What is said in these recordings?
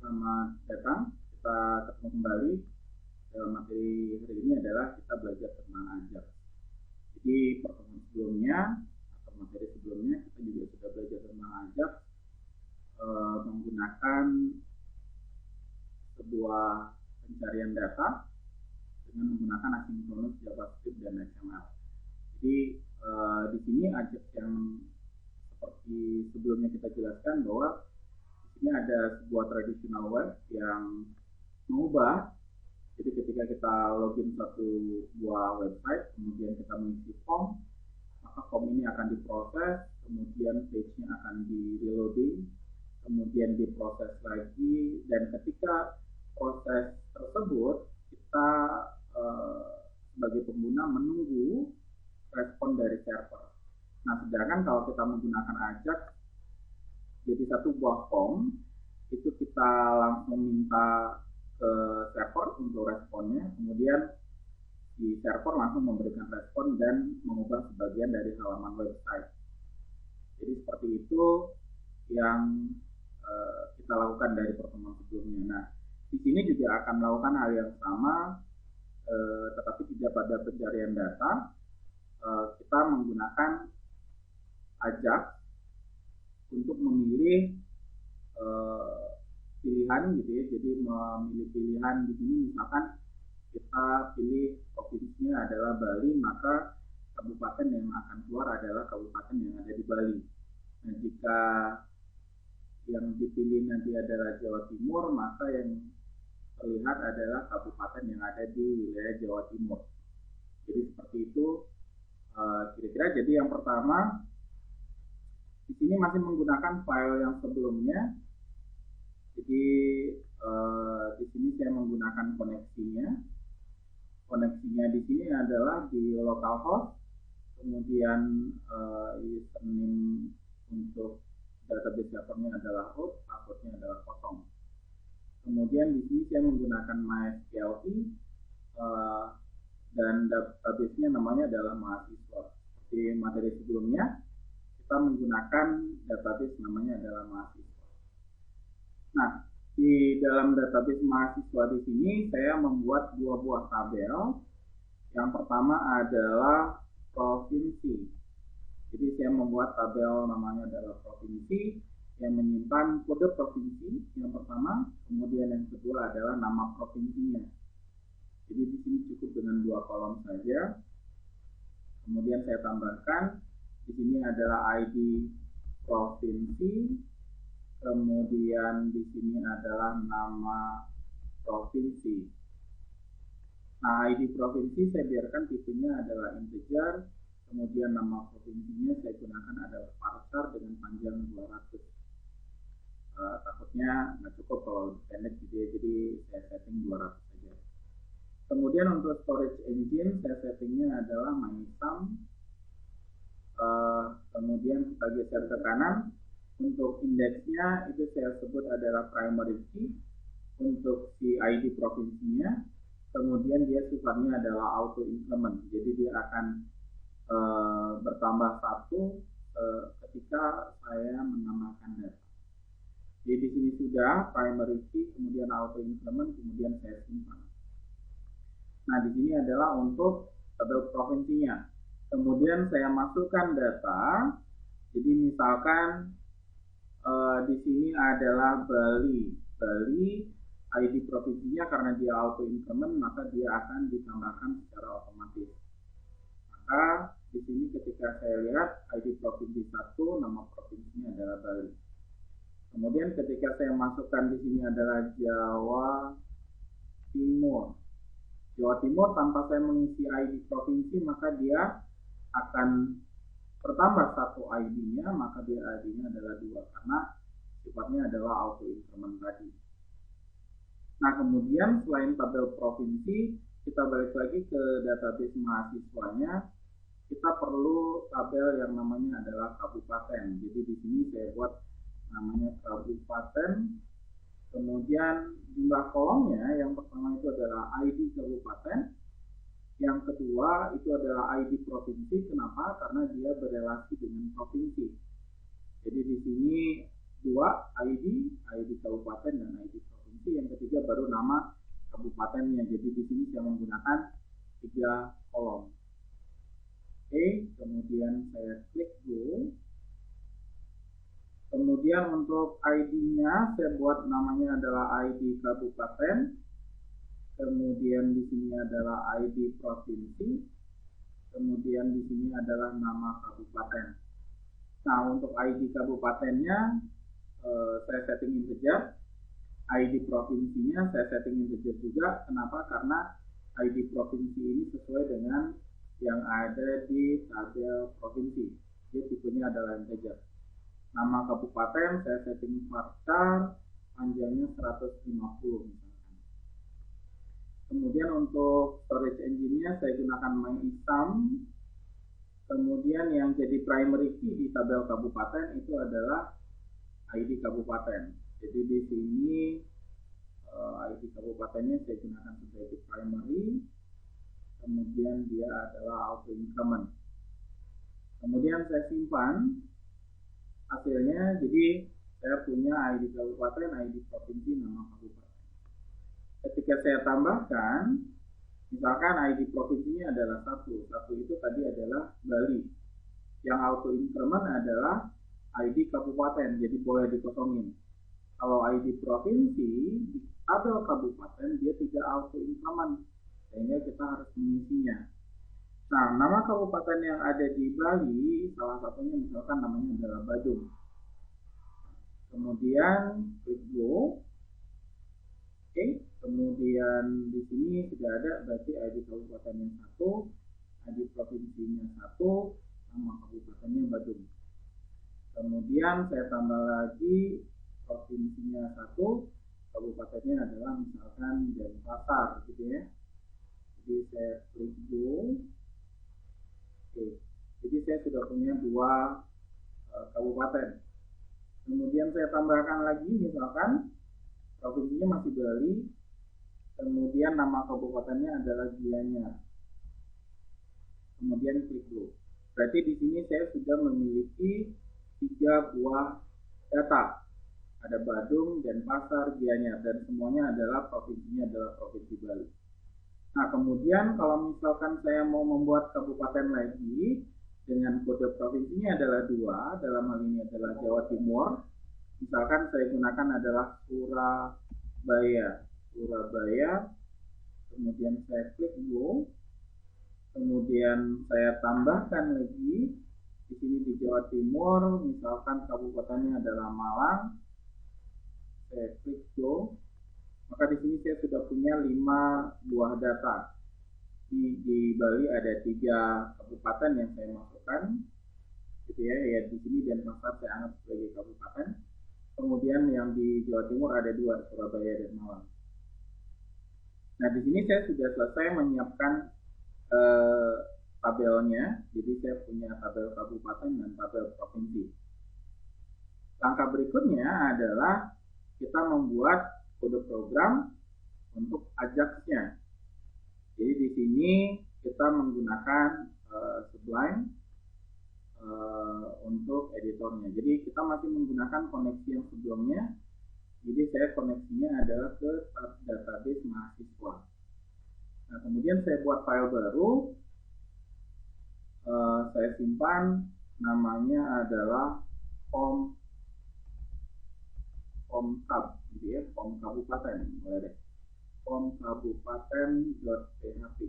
selamat datang. Kita ketemu kembali dalam materi hari ini adalah kita belajar tentang Ajax. Jadi pertemuan sebelumnya atau materi sebelumnya kita juga sudah belajar tentang Ajax menggunakan sebuah pencarian data dengan menggunakan asynchronous JavaScript dan XML. Jadi di sini Ajax yang seperti sebelumnya kita jelaskan bahwa ini ada sebuah traditional web yang mengubah. Jadi ketika kita login satu buah website, kemudian kita mengisi form, maka form ini akan diproses, kemudian page-nya akan di-reloading, kemudian diproses lagi, dan ketika proses tersebut kita sebagai pengguna menunggu respon dari server. Nah, sedangkan kalau kita menggunakan Ajax, jadi satu buah form itu kita langsung minta ke server untuk responnya, kemudian di server langsung memberikan respon dan mengubah sebagian dari halaman website. Jadi seperti itu yang kita lakukan dari pertemuan sebelumnya. Nah, di sini juga akan melakukan hal yang sama, tetapi tidak pada pencarian data. Kita menggunakan Ajax untuk memilih pilihan gitu ya. Jadi memilih pilihan di sini misalkan kita pilih provinsinya adalah Bali, maka kabupaten yang akan keluar adalah kabupaten yang ada di Bali. Nah, jika yang dipilih nanti adalah Jawa Timur, maka yang terlihat adalah kabupaten yang ada di wilayah Jawa Timur. Jadi seperti itu kira-kira. Jadi yang pertama, di sini masih menggunakan file yang sebelumnya. Jadi di sini saya menggunakan koneksinya. Koneksinya di sini adalah di localhost, kemudian username untuk database servernya adalah root, passwordnya adalah kosong. Kemudian di sini saya menggunakan MySQL dan database-nya namanya adalah mahasiswa. Seperti materi sebelumnya, kita menggunakan database namanya adalah mahasiswa. Nah, di dalam database mahasiswa di sini saya membuat dua buah tabel. Yang pertama adalah provinsi. Jadi saya membuat tabel namanya adalah provinsi yang menyimpan kode provinsi yang pertama, kemudian yang kedua adalah nama provinsinya. Jadi di sini cukup dengan dua kolom saja. Kemudian saya tambahkan di sini adalah ID provinsi, kemudian di sini adalah nama provinsi. Nah, ID provinsi saya biarkan tipenya adalah integer, kemudian nama provinsinya saya gunakan adalah parser dengan panjang 200. Takutnya nggak cukup kalau pendek gitu ya, jadi saya setting 200 saja. Kemudian untuk storage engine saya settingnya adalah MySum. Kemudian kita geser ke kanan, untuk indeksnya itu saya sebut adalah primary key untuk si ID provinsinya. Kemudian dia sifatnya adalah auto increment, jadi dia akan bertambah satu ketika saya menambahkan data. Jadi di sini sudah primary key, kemudian auto increment, kemudian saya simpan. Nah, di sini adalah untuk tabel provinsinya. Kemudian saya masukkan data. Jadi misalkan di sini adalah Bali. Bali ID provinsinya karena dia auto increment maka dia akan ditambahkan secara otomatis. Maka di sini ketika saya lihat ID provinsi 1, nama provinsinya adalah Bali. Kemudian ketika saya masukkan di sini adalah Jawa Timur. Jawa Timur tanpa saya mengisi ID provinsi maka dia akan bertambah satu ID-nya, maka dia ID-nya adalah 2 karena sifatnya adalah auto increment tadi. Nah, kemudian selain tabel provinsi, kita balik lagi ke database mahasiswanya. Kita perlu tabel yang namanya adalah kabupaten. Jadi di sini saya buat namanya kabupaten. Kemudian jumlah kolomnya yang pertama itu adalah ID kabupaten. Yang kedua itu adalah ID provinsi. Kenapa? Karena dia berelasi dengan provinsi. Jadi di sini dua ID kabupaten dan ID provinsi. baru nama kabupatennya. Jadi di sini saya menggunakan 3 kolom. Oke, kemudian saya klik go. Kemudian untuk ID-nya saya buat namanya adalah ID kabupaten. Kemudian di sini adalah ID provinsi. Kemudian di sini adalah nama kabupaten. Nah, untuk ID kabupatennya saya setting integer. ID provinsinya saya setting integer juga. Kenapa? Karena ID provinsi ini sesuai dengan yang ada di tabel provinsi. Dia tipenya adalah integer. Nama kabupaten saya setting varchar, panjangnya 150 misalkan. Kemudian untuk storage engine-nya saya gunakan MyISAM. Kemudian yang jadi primary key di tabel kabupaten itu adalah ID kabupaten. Jadi di sini ID kabupatennya saya gunakan sebagai primary. Kemudian dia adalah auto increment. Kemudian saya simpan hasilnya. Jadi saya punya ID kabupaten, ID provinsi, nama kabupaten. Ketika saya tambahkan, misalkan ID provinsinya adalah 1 itu tadi adalah Bali. Yang auto increment adalah ID kabupaten, jadi boleh dikosongin. Kalau ID provinsi di tabel kabupaten dia tidak auto increment, sehingga kita harus mengisinya. Nah, nama kabupaten yang ada di Bali, salah satunya misalkan namanya adalah Badung. Kemudian klik go. Oke, kemudian di sini sudah ada berarti ID kabupatennya 1, ID provinsinya 1, nama kabupatennya Badung. Kemudian saya tambah lagi provinsinya 1, kabupatennya adalah misalkan Denpasar, gitu ya. Jadi saya klik go. Oke, jadi saya sudah punya 2 kabupaten. Kemudian saya tambahkan lagi, misalkan provinsinya masih Bali, kemudian nama kabupatennya adalah Gianyar. Kemudian klik go. Berarti di sini saya sudah memiliki 3 buah data. Ada Badung, Denpasar, Gianyar, dan semuanya adalah provinsinya adalah provinsi Bali. Nah, kemudian kalau misalkan saya mau membuat kabupaten lagi dengan kode provinsinya adalah 2, dalam hal ini adalah Jawa Timur. Misalkan saya gunakan adalah Surabaya. Kemudian saya klik go. Kemudian saya tambahkan lagi di sini di Jawa Timur, misalkan kabupatennya adalah Malang. Saya klik go. Maka di sini saya sudah punya 5 buah data. Di Bali ada 3 kabupaten yang saya masukkan, gitu ya. Ya di sini Denpasar saya anggap sebagai kabupaten. Kemudian yang di Jawa Timur ada 2, Surabaya dan Malang. Nah di sini saya sudah selesai menyiapkan tabelnya. Jadi saya punya tabel kabupaten dan tabel provinsi. Langkah berikutnya adalah kita membuat kode program untuk Ajax-nya. Jadi di sini kita menggunakan Sublime untuk editornya. Jadi kita masih menggunakan koneksi yang sebelumnya. Jadi saya koneksinya adalah ke database mahasiswa. Nah, kemudian saya buat file baru. Saya simpan, namanya adalah Pomkab, gitu ya, Pom Kabupaten, boleh deh. Pomkabupaten.php.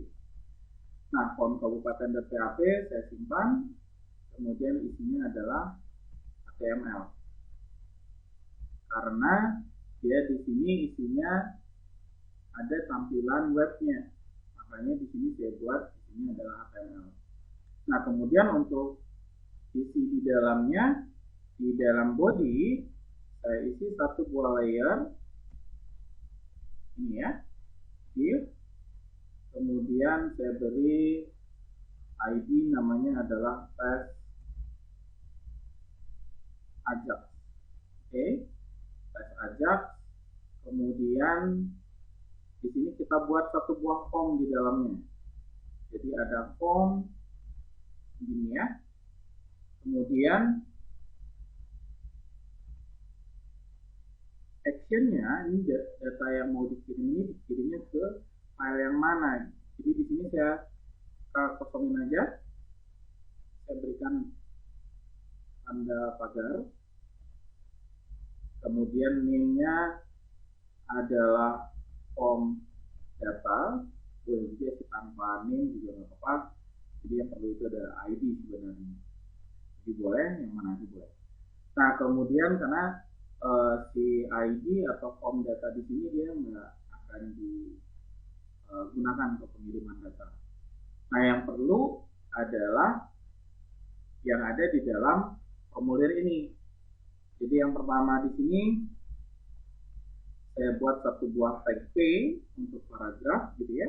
Nah, pomkabupaten.php saya simpan. Kemudian isinya adalah HTML. Karena dia di sini isinya ada tampilan webnya. Makanya di sini saya buat isinya adalah HTML. Nah, kemudian untuk isi di dalamnya, di dalam body saya isi 1 buah layer. Ini ya. Div. Kemudian saya beri ID namanya adalah tes Ajax. Oke, tes Ajax. Kemudian di sini kita buat 1 buah form di dalamnya. Jadi ada form begini ya. Kemudian optionnya ini data yang mau dikirim ini dikirimnya ke file yang mana. Jadi di sini saya kosongin aja, saya berikan tanda pagar, kemudian name-nya adalah form data, boleh juga sih tanpa name juga nggak apa-apa. Jadi yang perlu itu ada ID sebenarnya. Jadi boleh, yang mana aja boleh. Nah kemudian karena si ID atau form data di sini dia nggak akan digunakan untuk pengiriman data. Nah yang perlu adalah yang ada di dalam formulir ini. Jadi yang pertama di sini saya buat satu buah tag P untuk paragraf gitu ya.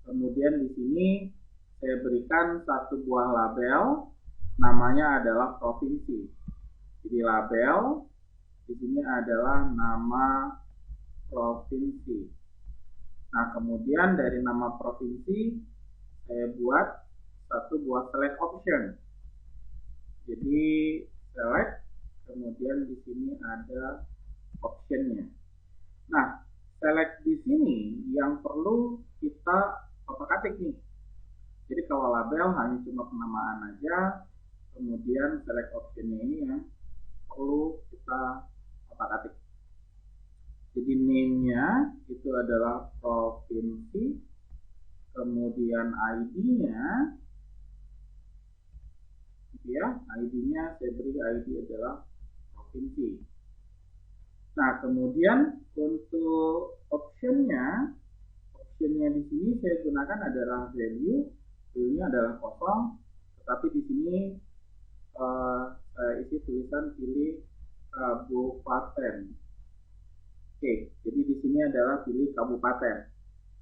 Kemudian di sini saya berikan satu buah label, namanya adalah provinsi. Jadi label di sini adalah nama provinsi. Nah kemudian dari nama provinsi saya buat satu buah select option. Jadi select, kemudian di sini ada optionnya. Nah, select di sini yang perlu kita otak-atik nih. Jadi kalau label hanya cuma penamaan aja, kemudian select optionnya ini yang perlu kita otak-atik. Jadi name-nya itu adalah provinsi, kemudian ID-nya ya, ID-nya saya beri ID adalah provinsi. Nah, kemudian untuk optionnya di sini saya gunakan adalah value-nya adalah kosong, tetapi di sini saya isi tulisan pilih kabupaten. Oke, jadi di sini adalah pilih kabupaten.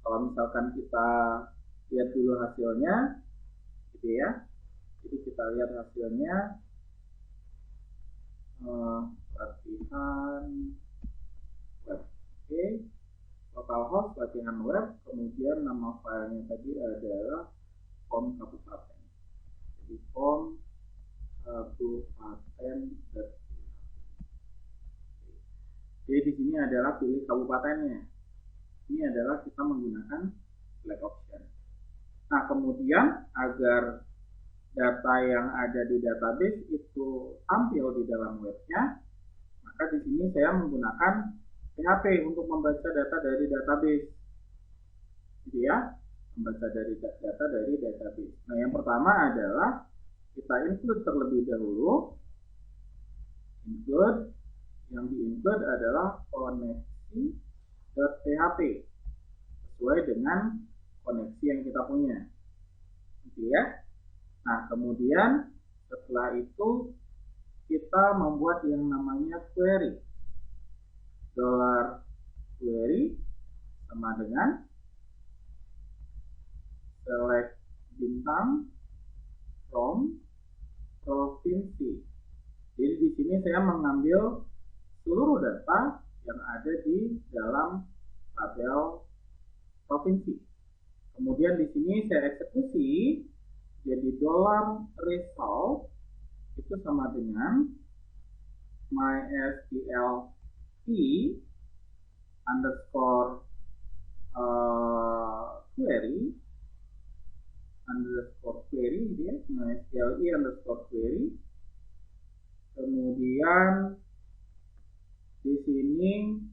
Kalau misalkan kita lihat dulu hasilnya, gitu ya. Jadi kita lihat hasilnya, latihan web. Oke, localhost latihan web, kemudian nama filenya tadi adalah form kabupaten. Jadi form kabupaten. Jadi di sini adalah pilih kabupatennya. Ini adalah kita menggunakan select option. Nah kemudian agar data yang ada di database itu tampil di dalam webnya, maka di sini saya menggunakan PHP untuk membaca data dari database, gitu ya, membaca dari data dari database. Nah yang pertama adalah kita include terlebih dahulu. Include, yang di-include adalah koneksi.php sesuai dengan koneksi yang kita punya, gitu ya. Nah, kemudian setelah itu kita membuat yang namanya query. $query sama dengan select bintang from provinsi. Jadi di sini saya mengambil seluruh data yang ada di dalam tabel provinsi. Kemudian di sini saya eksekusi. Jadi $result itu sama dengan mysql underscore query gitu ya, mysql underscore query. Kemudian di sini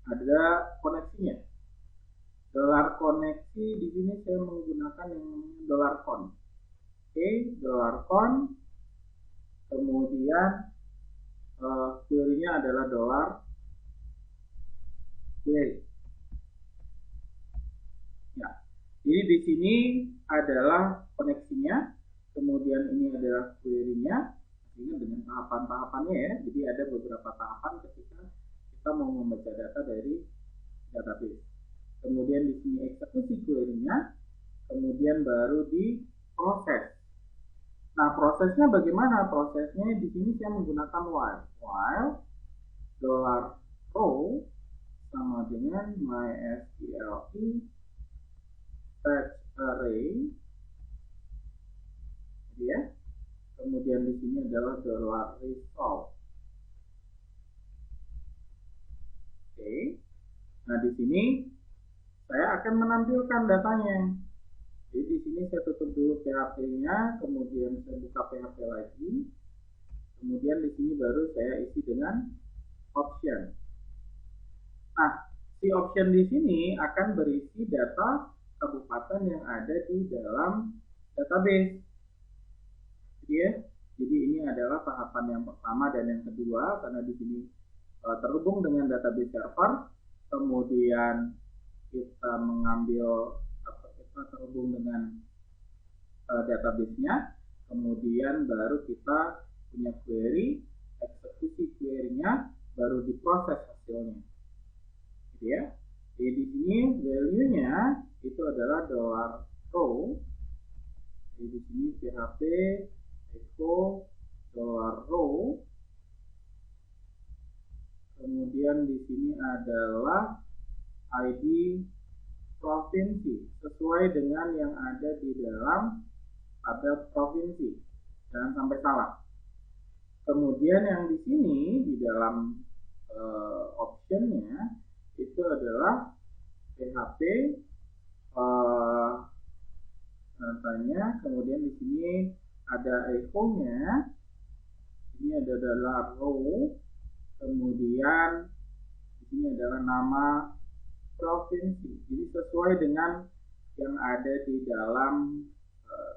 ada koneksinya. $koneksi di sini saya menggunakan yang namanya $con. Oke, $con. Kemudian query-nya adalah $query. Ya, jadi di sini adalah koneksinya, kemudian ini adalah query-nya, sehingga dengan tahapan-tahapannya ya. Jadi ada beberapa tahapan ketika kita mau membaca data dari database. Kemudian di sini eksekusi query-nya, kemudian baru diproses. Nah, prosesnya bagaimana? Prosesnya di sini saya menggunakan while. While $row sama dengan mysql fetch array, ya. Kemudian di sini adalah $result. sini saya akan menampilkan datanya. Jadi di sini saya tutup dulu PHP-nya, kemudian saya buka PHP lagi. Kemudian di sini baru saya isi dengan option. Nah, si option di sini akan berisi data kabupaten yang ada di dalam database. Jadi ini adalah tahapan yang pertama dan yang kedua, karena di sini terhubung dengan database server, kemudian kita mengambil kita terhubung dengan database-nya, kemudian baru kita punya query, eksekusi query-nya, baru diproses hasilnya. Gitu ya. Jadi di sini value-nya itu adalah $row. Jadi di sini PHP echo $row. Kemudian di sini adalah ID provinsi sesuai dengan yang ada di dalam tabel provinsi. Jangan sampai salah. Kemudian yang di sini di dalam optionnya itu adalah PHP datanya. Kemudian di sini ada echo-nya. Ini adalah row. Kemudian di sini adalah nama provinsi. Jadi sesuai dengan yang ada di dalam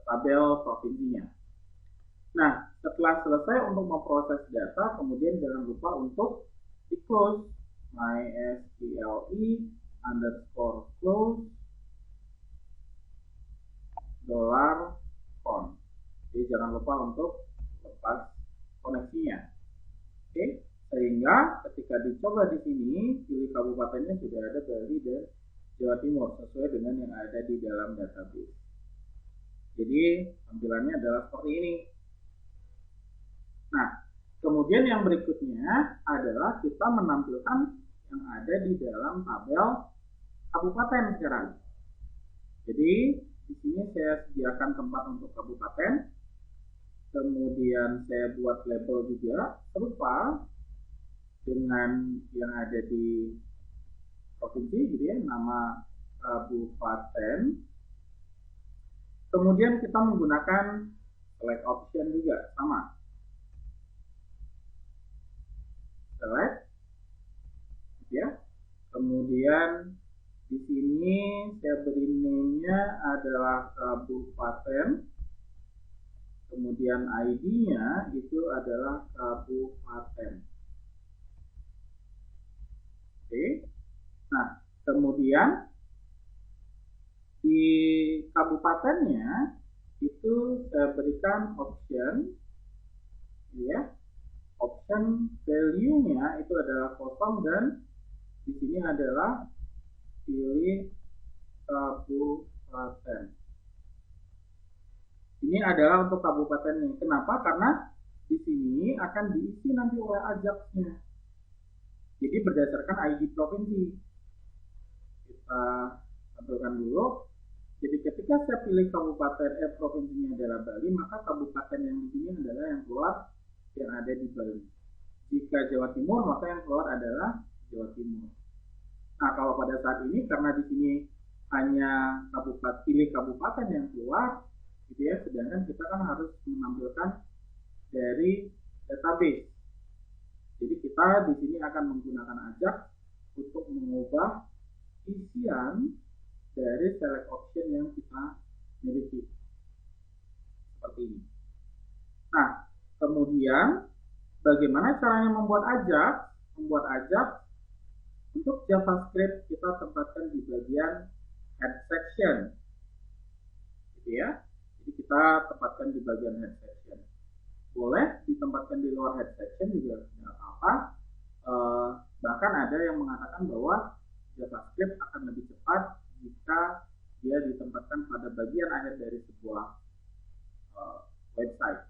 tabel provinsinya. Nah, setelah selesai untuk memproses data, kemudian jangan lupa untuk di close mysqle_close $font. Jadi jangan lupa untuk lepas koneksinya. Oke, sehingga ketika dicoba di sini, pilih kabupatennya sudah ada Bali dan Jawa Timur sesuai dengan yang ada di dalam database. Jadi tampilannya adalah seperti ini. Nah, kemudian yang berikutnya adalah kita menampilkan yang ada di dalam tabel kabupaten sekarang. Jadi di sini saya sediakan tempat untuk kabupaten. Kemudian saya buat label juga serupa dengan yang ada di provinsi, gitu ya, nama kabupaten. Kemudian kita menggunakan select option juga, sama. Select, ya. Kemudian di sini saya beri name-nya adalah kabupaten. Kemudian ID-nya itu adalah kabupaten. Oke. Nah, kemudian di kabupatennya itu saya berikan option, ya. Option value-nya itu adalah kosong dan di sini adalah pilih kabupaten. Ini adalah untuk kabupatennya. Kenapa? Karena di sini akan diisi nanti oleh Ajax-nya. Jadi berdasarkan ID provinsi. Kita tampilkan dulu. Jadi ketika saya pilih kabupaten provinsinya adalah Bali, maka kabupaten yang di sini adalah yang keluar yang ada di Bali. Jika Jawa Timur, maka yang keluar adalah Jawa Timur. Nah, kalau pada saat ini karena di sini hanya pilih kabupaten yang keluar, gitu ya, sedangkan kita kan harus menampilkan dari database. Jadi kita di sini akan menggunakan Ajax untuk mengubah isian dari select option yang kita miliki. Seperti ini. Nah, kemudian bagaimana caranya membuat Ajax? Membuat Ajax untuk JavaScript kita tempatkan di bagian head section. Gitu ya. Jadi kita tempatkan di bagian head section. Boleh ditempatkan di luar head section juga tidak apa-apa. Bahkan ada yang mengatakan bahwa JavaScript akan lebih cepat jika dia ditempatkan pada bagian akhir dari sebuah website,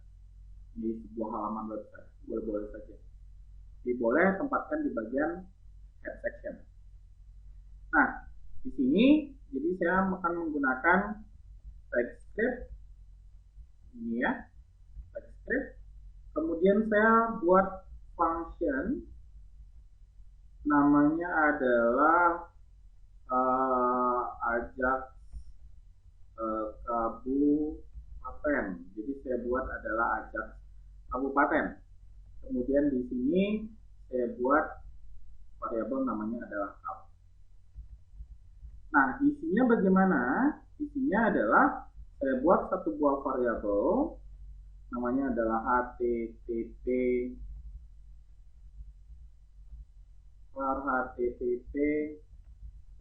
di sebuah halaman website. Boleh-boleh saja. Jadi boleh tempatkan di bagian head section. Nah, di sini jadi saya akan menggunakan TypeScript. Ini ya, TypeScript. Kemudian saya buat function namanya adalah Ajax kabupaten. Jadi saya buat adalah Ajax kabupaten. Kemudian di sini saya buat variabel namanya adalah kap. Nah, isinya bagaimana? Isinya adalah saya buat satu buah variabel namanya adalah http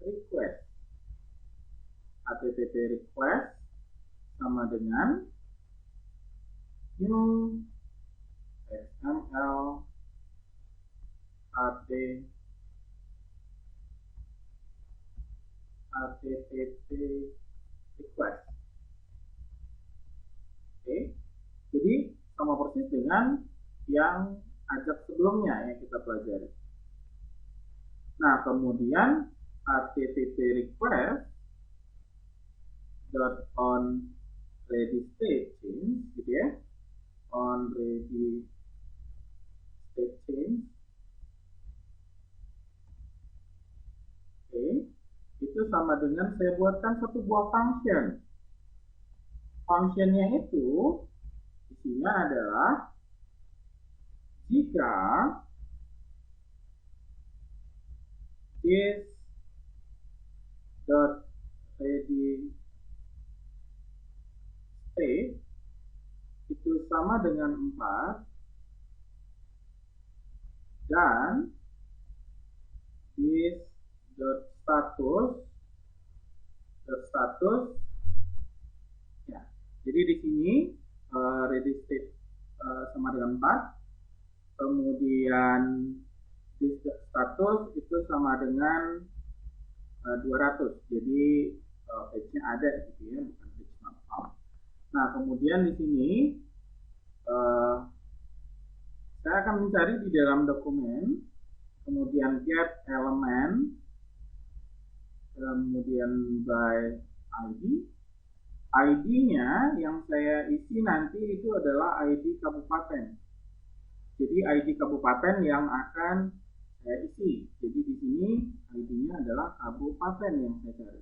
request. http request sama dengan new XML http request. Oke, jadi sama persis dengan yang Ajax sebelumnya yang kita pelajari. Nah, kemudian http request on ready state change, gitu ya, on ready state change. Oke, itu sama dengan saya buatkan satu buah function. Functionnya itu isinya adalah jika this dot ready state itu sama dengan 4 dan this dot status ya. Jadi di sini ready state sama dengan 4, kemudian this dot status itu sama dengan 200. Jadi page-nya ada gitu ya, bukan page not found. Nah, kemudian di sini saya akan mencari di dalam dokumen, kemudian get element, kemudian by ID. ID-nya yang saya isi nanti itu adalah ID kabupaten. Jadi ID kabupaten yang akan saya isi. Jadi di sini ID-nya adalah kabupaten yang saya cari.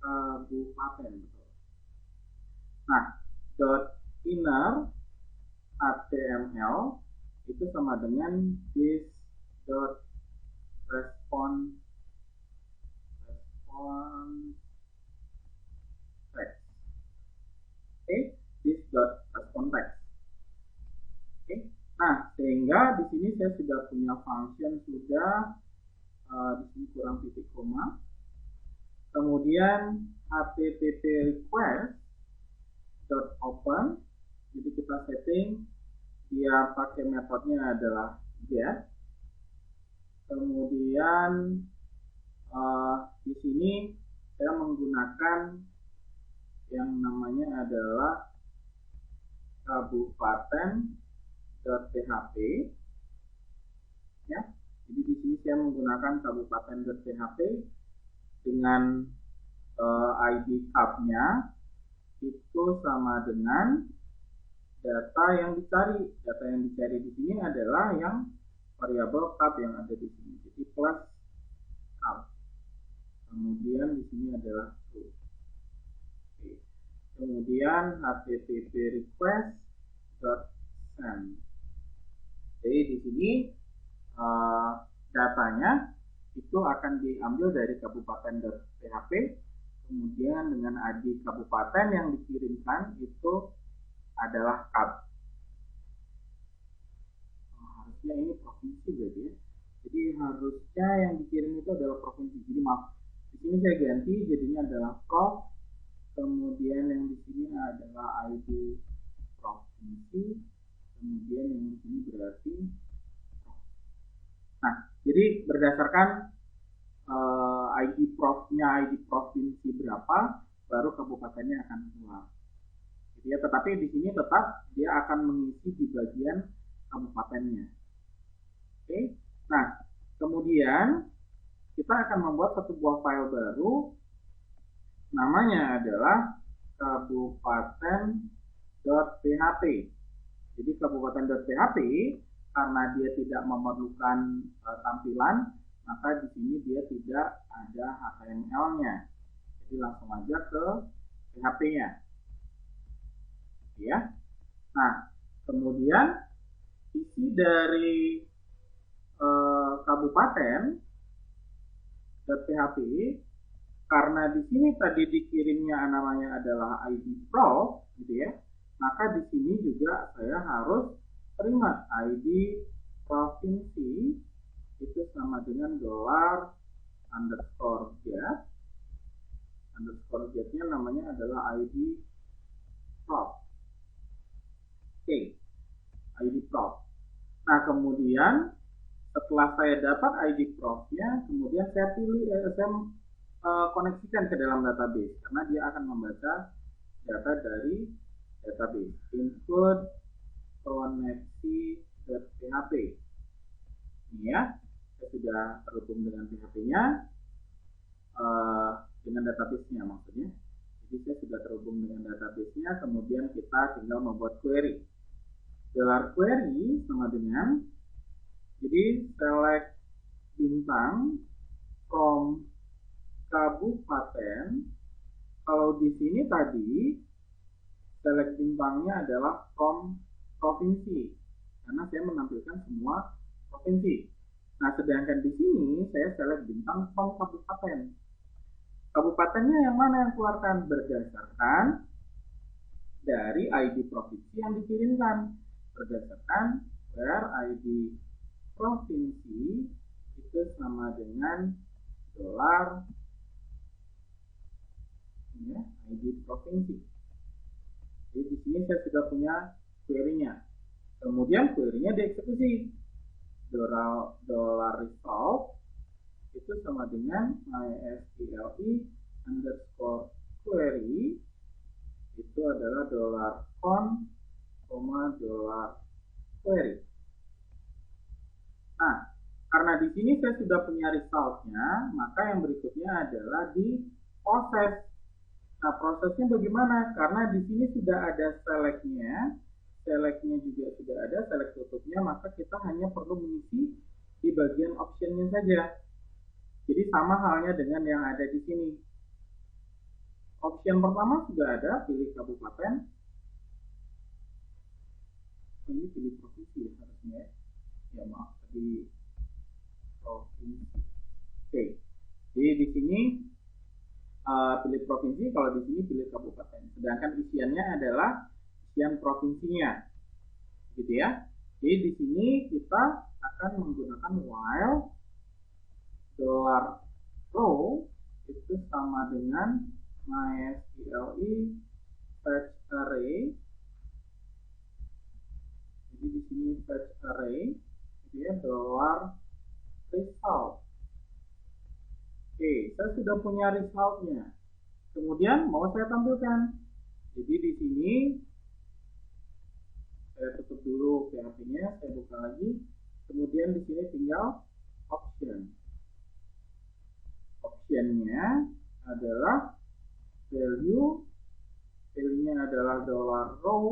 Kabupaten, betul. Nah, dot inner HTML itu sama dengan this dot response text. Oke, this dot response text. Oke, nah sehingga di sini saya sudah punya function sudah di sini kurang titik koma. Kemudian http request dot open. Jadi kita setting dia pakai metodenya adalah get. Kemudian di sini saya menggunakan yang namanya adalah kabupaten.php ya. Jadi di sini saya menggunakan kabupaten.php dengan ID tab-nya itu sama dengan data yang dicari. Data yang dicari di sini adalah yang variabel tab yang ada di sini. Jadi plus tab. Kemudian di sini adalah true. Oke. Kemudian http request dot send. Jadi di sini datanya itu akan diambil dari kabupaten.php. Kemudian dengan ID kabupaten yang dikirimkan itu adalah tab. Harusnya ini provinsi berarti ya. Jadi harusnya yang dikirim itu adalah provinsi. Jadi maaf, di sini saya ganti jadinya adalah prof. Kemudian yang di sini adalah ID provinsi. Kemudian yang di sini berarti prof. Nah, jadi berdasarkan ID profnya, ID provinsi berapa, baru kabupatennya akan keluar. Ya, tetapi di sini tetap dia akan mengisi di bagian kabupatennya. Oke. Nah, kemudian kita akan membuat satu buah file baru, namanya adalah kabupaten.php. Jadi kabupaten.php karena dia tidak memerlukan tampilan, maka di sini dia tidak ada HTML-nya. Jadi langsung aja ke PHP-nya. Ya. Nah, kemudian isi dari kabupaten.php, karena di sini tadi dikirimnya namanya adalah ID prof, gitu ya, maka di sini juga saya harus terima ID provinsi itu sama dengan $_get, $_getnya namanya adalah ID prof. Oke, ID prof. Nah, kemudian setelah saya dapat ID profnya, kemudian saya koneksikan ke dalam database, karena dia akan membaca data dari database. Include koneksi.php. Ini ya, saya sudah terhubung dengan PHP-nya, dengan database-nya maksudnya. Jadi saya sudah terhubung dengan database-nya, kemudian kita tinggal membuat query. $query sama dengan, jadi select bintang from kabupaten. Kalau di sini tadi select bintangnya adalah from provinsi, karena saya menampilkan semua provinsi. Nah, sedangkan di sini saya select bintang from kabupaten. Kabupatennya yang mana yang keluarkan? Berdasarkan dari ID provinsi yang dikirimkan. Berdasarkan where ID provinsi itu sama dengan $, ID provinsi. Jadi di sini saya sudah punya query-nya. Kemudian query-nya dieksekusi. $result itu sama dengan mysqli_query itu adalah $con, $query. Nah, karena di sini saya sudah punya resultnya, maka yang berikutnya adalah di proses. Nah, prosesnya bagaimana? Karena di sini sudah ada select-nya juga sudah ada, select tutupnya, maka kita hanya perlu mengisi di bagian option-nya saja. Jadi sama halnya dengan yang ada di sini. Option pertama sudah ada, pilih kabupaten. Ini pilih provinsi ya harusnya. Ya maaf, tadi provinsi. Oke. Jadi di sini pilih provinsi, kalau di sini pilih kabupaten. Sedangkan isiannya adalah isian provinsinya, gitu ya. Jadi di sini kita akan menggunakan while $row itu sama dengan mysqli fetch array. Jadi di sini fetch array, gitu ya, $result. Oke, saya sudah punya resultnya. Kemudian mau saya tampilkan. Jadi di sini saya tutup dulu PHP-nya, saya buka lagi. Kemudian di sini tinggal option. Optionnya adalah value-nya adalah $row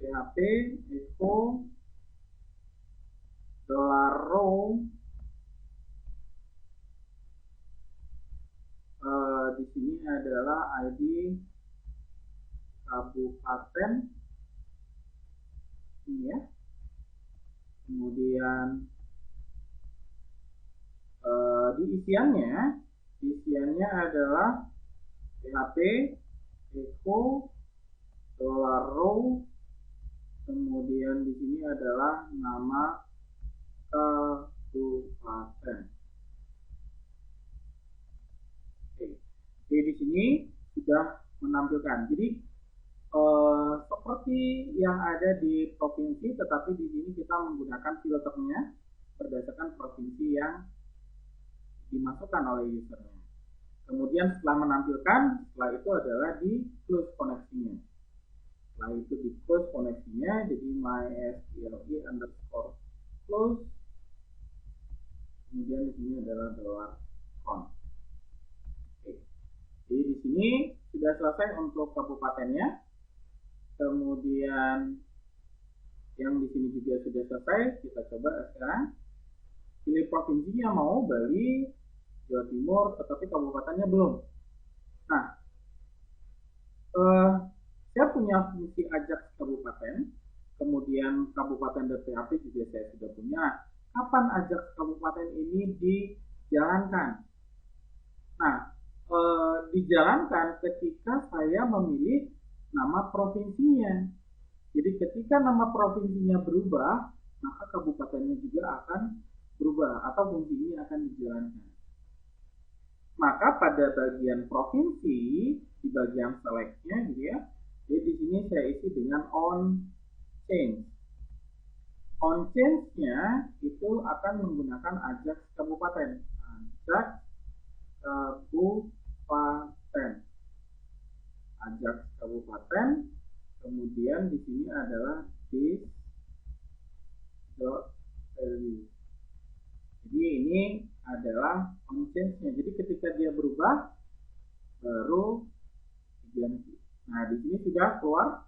PHP echo $row. Di sini adalah ID kabupaten ini ya. Kemudian di isiannya adalah PHP echo $row. Kemudian di sini adalah nama kabupaten. Jadi di sini sudah menampilkan. Jadi seperti yang ada di provinsi, tetapi di sini kita menggunakan filternya berdasarkan provinsi yang dimasukkan oleh usernya. Kemudian setelah menampilkan, setelah itu adalah di close koneksinya. Setelah itu di close koneksinya, jadi mysqli_close. Kemudian di sini adalah $con. Jadi di sini sudah selesai untuk kabupatennya. Kemudian yang di sini juga sudah selesai. Kita coba sekarang. pilih provinsinya mau Bali, Jawa Timur, tetapi kabupatennya belum. Nah, saya punya fungsi ajak kabupaten, kemudian kabupaten.php juga saya sudah punya. Kapan ajak kabupaten ini dijalankan? Nah, dijalankan ketika saya memilih nama provinsinya. Jadi ketika nama provinsinya berubah, maka kabupatennya juga akan berubah atau fungsi ini akan dijalankan. Maka pada bagian provinsi, di bagian selectnya gitu ya, jadi di sini saya isi dengan on change. On change-nya itu akan menggunakan ajak kabupaten. Ajak kabupaten. Ajak kabupaten. Kemudian di sini adalah this value. Jadi ini adalah on change-nya. Jadi ketika dia berubah baru diganti. Nah, di sini sudah keluar.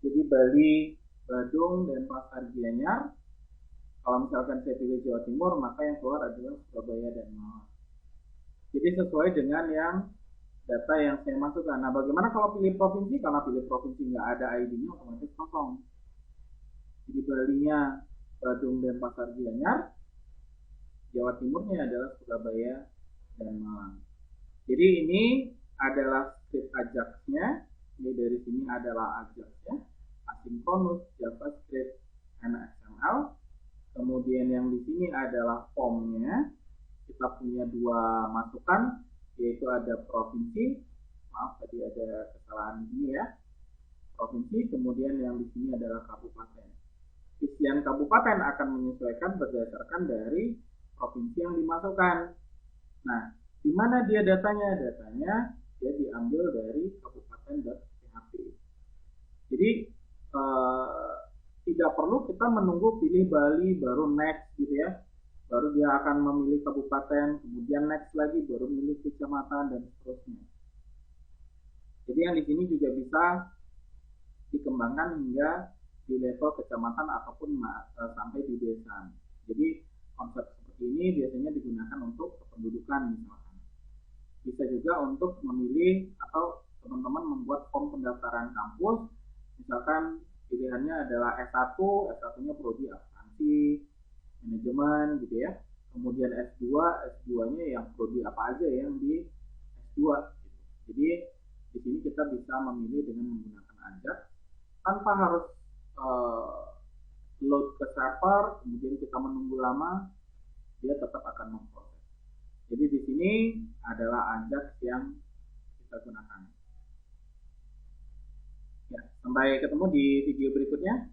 Jadi Bali, Badung, dan Pasar Gianyar. Kalau misalkan saya pilih Jawa Timur, maka yang keluar adalah Surabaya dan Malang. Jadi sesuai dengan yang data yang saya masukkan. Nah, bagaimana kalau pilih provinsi? Karena pilih provinsi nggak ada ID-nya, otomatis kosong. Jadi Balinya Badung dan Pasar Gianyar, Jawa Timurnya adalah Surabaya dan Malang. Jadi ini adalah script ajaxnya. Ini dari sini adalah ajaxnya, asynchronous, JavaScript, and XML. Kemudian yang di sini adalah formnya. Kita punya dua masukan, yaitu ada provinsi. Maaf tadi ada kesalahan di sini ya. Provinsi, kemudian yang di sini adalah kabupaten. Isian kabupaten akan menyesuaikan berdasarkan dari provinsi yang dimasukkan. Nah, di mana dia datanya? Datanya dia diambil dari kabupaten.php. Jadi tidak perlu kita menunggu pilih Bali baru next gitu ya. Baru dia akan memilih kabupaten, kemudian next lagi baru memilih kecamatan dan seterusnya. Jadi yang di sini juga bisa dikembangkan hingga di level kecamatan ataupun sampai di desa. Jadi konsep seperti ini biasanya digunakan untuk kependudukan misalkan. Bisa juga untuk memilih atau teman-teman membuat form pendaftaran kampus. Misalkan pilihannya adalah S1, S1-nya prodi akuntansi, manajemen gitu ya. Kemudian S2, S2-nya yang prodi apa aja yang di S2 gitu. Jadi di sini kita bisa memilih dengan menggunakan ajak tanpa harus load ke server, kemudian kita menunggu lama, dia tetap akan memproses. Jadi di sini adalah ajak yang kita gunakan. Ya, sampai ketemu di video berikutnya.